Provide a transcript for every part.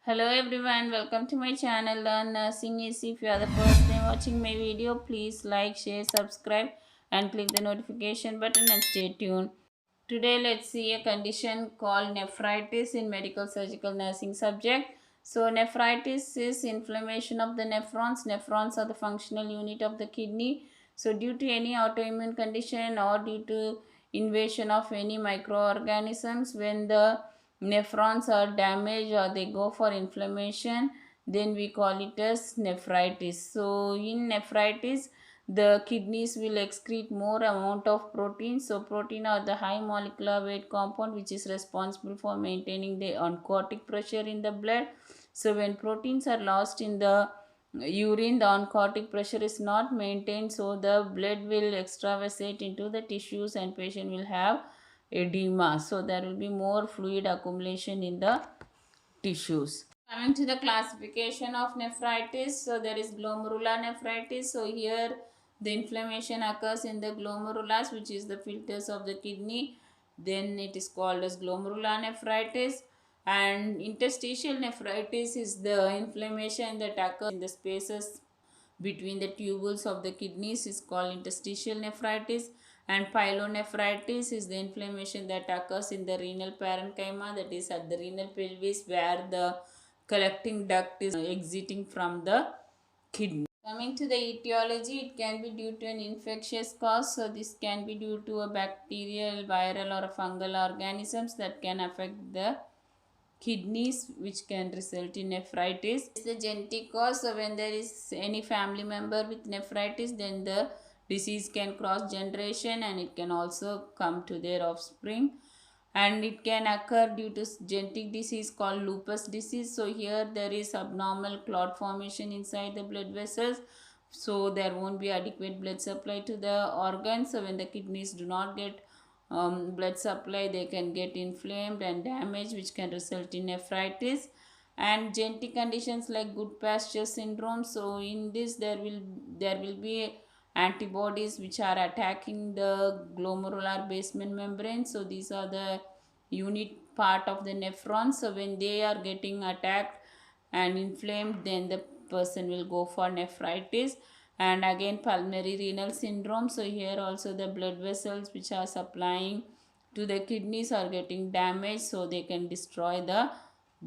Hello everyone, welcome to my channel Learn Nursing Easy. If you are the first time watching my video, please like, share, subscribe and click the notification button and stay tuned. Today let's see a condition called nephritis in medical surgical nursing subject. So nephritis is inflammation of the nephrons. Nephrons are the functional unit of the kidney. So due to any autoimmune condition or due to invasion of any microorganisms, when the nephrons are damaged or they go for inflammation, then we call it as nephritis. So in nephritis, the kidneys will excrete more amount of protein. So protein are the high molecular weight compound which is responsible for maintaining the oncotic pressure in the blood. So when proteins are lost in the urine, the oncotic pressure is not maintained, so the blood will extravasate into the tissues and patient will have edema. So there will be more fluid accumulation in the tissues. Coming to the classification of nephritis, so there is glomerular nephritis. So here the inflammation occurs in the glomerulus, which is the filters of the kidney. Then it is called as glomerular nephritis. And interstitial nephritis is the inflammation that occurs in the spaces between the tubules of the kidneys is called interstitial nephritis, and pyelonephritis is the inflammation that occurs in the renal parenchyma, that is at the renal pelvis where the collecting duct is exiting from the kidney. Coming to the etiology, it can be due to an infectious cause. So this can be due to a bacterial, viral or a fungal organisms that can affect the kidneys, which can result in nephritis. It's the genetic cause. So when there is any family member with nephritis, then the disease can cross generation and it can also come to their offspring. And it can occur due to genetic disease called lupus disease. So here there is abnormal clot formation inside the blood vessels, so there won't be adequate blood supply to the organs. So when the kidneys do not get blood supply, they can get inflamed and damaged, which can result in nephritis. And genetic conditions like Goodpasture syndrome, so in this there will be antibodies which are attacking the glomerular basement membrane. So these are the unit part of the nephrons. So when they are getting attacked and inflamed, then the person will go for nephritis. And again pulmonary renal syndrome, so here also the blood vessels which are supplying to the kidneys are getting damaged, so they can destroy the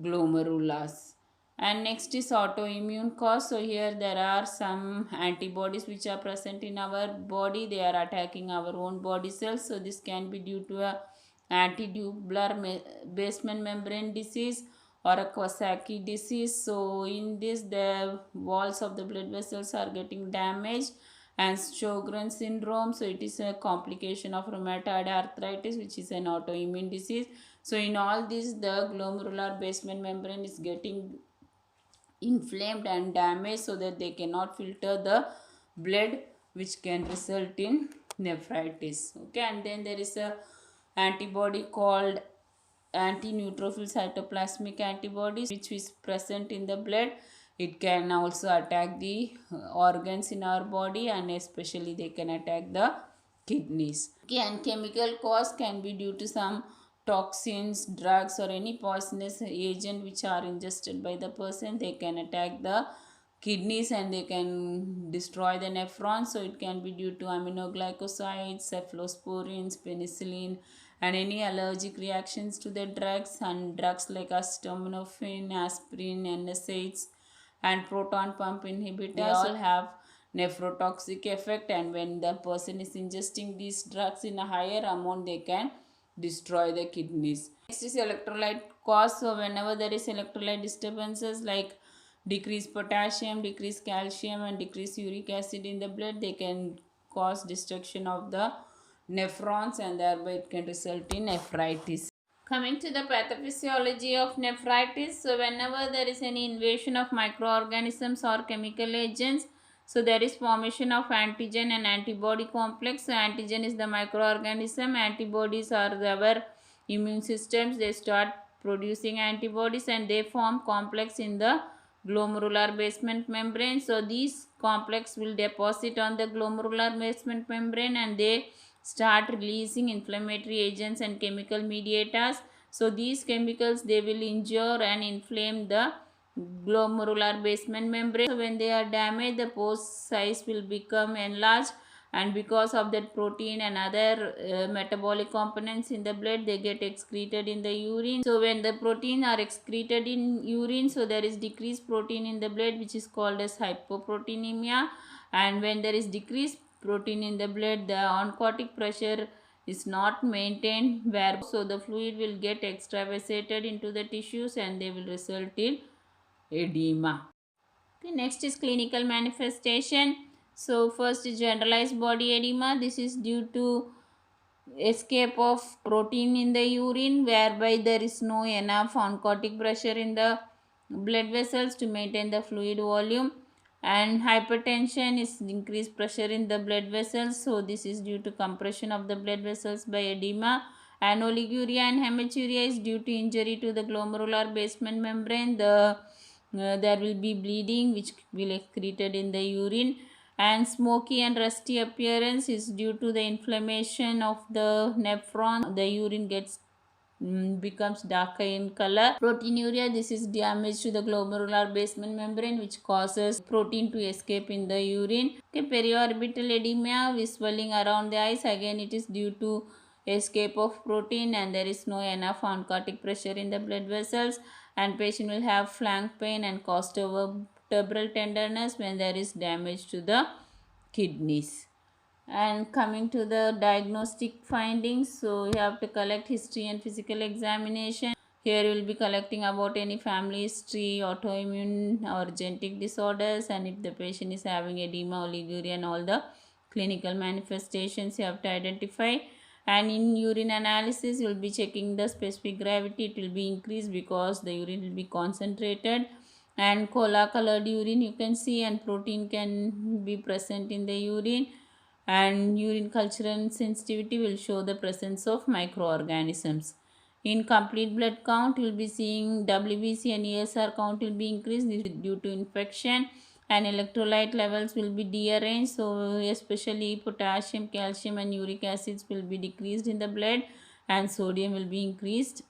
glomerulus. And next is autoimmune cause. So here there are some antibodies which are present in our body, they are attacking our own body cells. So this can be due to a antitubular basement membrane disease or a Kawasaki disease. So in this the walls of the blood vessels are getting damaged. And Sjogren syndrome, so it is a complication of rheumatoid arthritis, which is an autoimmune disease. So in all this the glomerular basement membrane is getting inflamed and damaged, so that they cannot filter the blood, which can result in nephritis. Okay, and then there is a antibody called anti-neutrophil cytoplasmic antibodies, which is present in the blood. It can also attack the organs in our body, and especially they can attack the kidneys. Okay, and chemical cause can be due to some toxins, drugs or any poisonous agent which are ingested by the person. They can attack the kidneys and they can destroy the nephrons. So it can be due to aminoglycosides, cephalosporins, penicillin, and any allergic reactions to the drugs. And drugs like acetaminophen, aspirin, NSAIDs and proton pump inhibitors, they all have nephrotoxic effect, and when the person is ingesting these drugs in a higher amount, they can destroy the kidneys. Next is electrolyte cause. So whenever there is electrolyte disturbances like decreased potassium, decreased calcium and decreased uric acid in the blood, they can cause destruction of the nephrons, and thereby it can result in nephritis. Coming to the pathophysiology of nephritis, so whenever there is any invasion of microorganisms or chemical agents, so there is formation of antigen and antibody complex. So antigen is the microorganism, antibodies are our immune systems. They start producing antibodies and they form complex in the glomerular basement membrane. So these complex will deposit on the glomerular basement membrane and they start releasing inflammatory agents and chemical mediators. So these chemicals, they will injure and inflame the glomerular basement membrane. So when they are damaged, the pore size will become enlarged, and because of that, protein and other metabolic components in the blood, they get excreted in the urine. So when the protein are excreted in urine, so there is decreased protein in the blood, which is called as hypoproteinemia. And when there is decreased protein in the blood, the oncotic pressure is not maintained, where so the fluid will get extravasated into the tissues and they will result in edema. Okay, next is clinical manifestation. So first is generalized body edema. This is due to escape of protein in the urine, whereby there is no enough oncotic pressure in the blood vessels to maintain the fluid volume. And hypertension is increased pressure in the blood vessels, so this is due to compression of the blood vessels by edema. And oliguria and hematuria is due to injury to the glomerular basement membrane. There will be bleeding which will excreted in the urine. And smoky and rusty appearance is due to the inflammation of the nephron. The urine gets becomes darker in color. Proteinuria, this is damage to the glomerular basement membrane which causes protein to escape in the urine. Okay, periorbital edema with swelling around the eyes, again it is due to escape of protein and there is no enough oncotic pressure in the blood vessels. And patient will have flank pain and costovertebral tenderness when there is damage to the kidneys. And coming to the diagnostic findings, so you have to collect history and physical examination. Here you will be collecting about any family history, autoimmune or genetic disorders, and if the patient is having edema, oliguria and all the clinical manifestations you have to identify. And in urine analysis, you will be checking the specific gravity. It will be increased because the urine will be concentrated. And cola colored urine you can see, and protein can be present in the urine. And urine culture and sensitivity will show the presence of microorganisms. In complete blood count, you will be seeing WBC and ESR count will be increased due to infection, and electrolyte levels will be dearranged. So especially potassium, calcium and uric acids will be decreased in the blood, and sodium will be increased,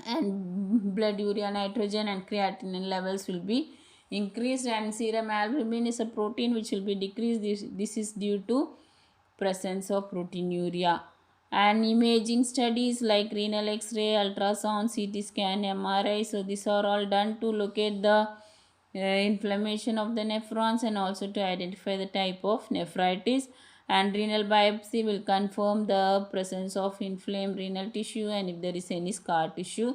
and blood urea nitrogen and creatinine levels will be increased. And serum albumin is a protein which will be decreased. This is due to presence of proteinuria. And imaging studies like renal x-ray, ultrasound, CT scan, MRI, so these are all done to locate the inflammation of the nephrons and also to identify the type of nephritis. And renal biopsy will confirm the presence of inflamed renal tissue and if there is any scar tissue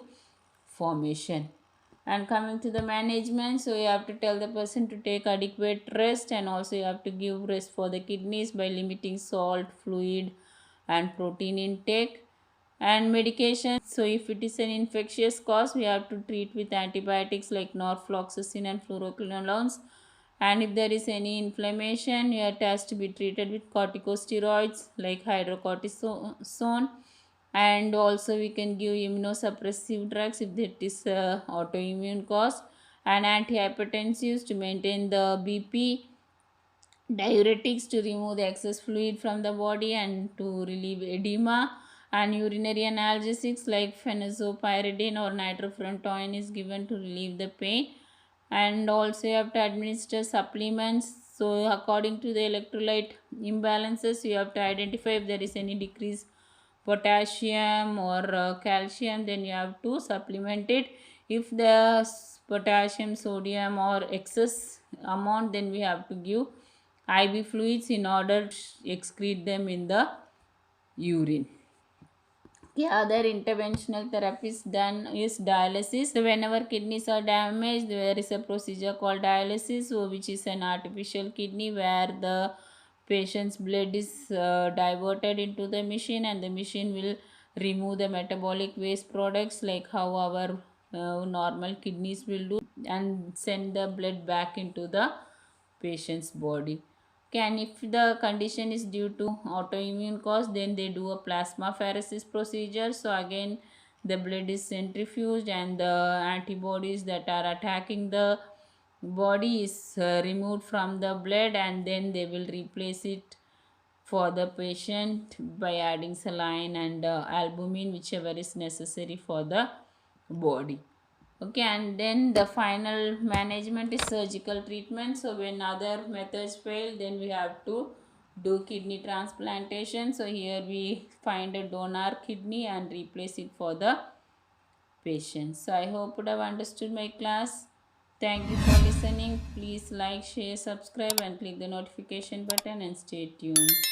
formation. And coming to the management, so you have to tell the person to take adequate rest, and also you have to give rest for the kidneys by limiting salt, fluid and protein intake. And medication, so if it is an infectious cause, we have to treat with antibiotics like norfloxacin and fluoroquinolones. And if there is any inflammation, it has to be treated with corticosteroids like hydrocortisone. And also we can give immunosuppressive drugs if it is autoimmune cause, and antihypertensives to maintain the BP, diuretics to remove the excess fluid from the body and to relieve edema, and urinary analgesics like phenazopyridine or nitrofurantoin is given to relieve the pain. And also you have to administer supplements. So according to the electrolyte imbalances, you have to identify if there is any decrease potassium or calcium, then you have to supplement it. If the potassium, sodium or excess amount, then we have to give IV fluids in order to excrete them in the urine. The other interventional therapies done is dialysis. So whenever kidneys are damaged, there is a procedure called dialysis, so which is an artificial kidney where the patient's blood is diverted into the machine, and the machine will remove the metabolic waste products like how our normal kidneys will do, and send the blood back into the patient's body. Can if the condition is due to autoimmune cause, then they do a plasmapheresis procedure. So again the blood is centrifuged and the antibodies that are attacking the body is removed from the blood, and then they will replace it for the patient by adding saline and albumin, whichever is necessary for the body. Okay, and then the final management is surgical treatment. So when other methods fail, then we have to do kidney transplantation. So here we find a donor kidney and replace it for the patient. So I hope you have understood my class. Thank you for listening. Please like, share, subscribe and click the notification button and stay tuned.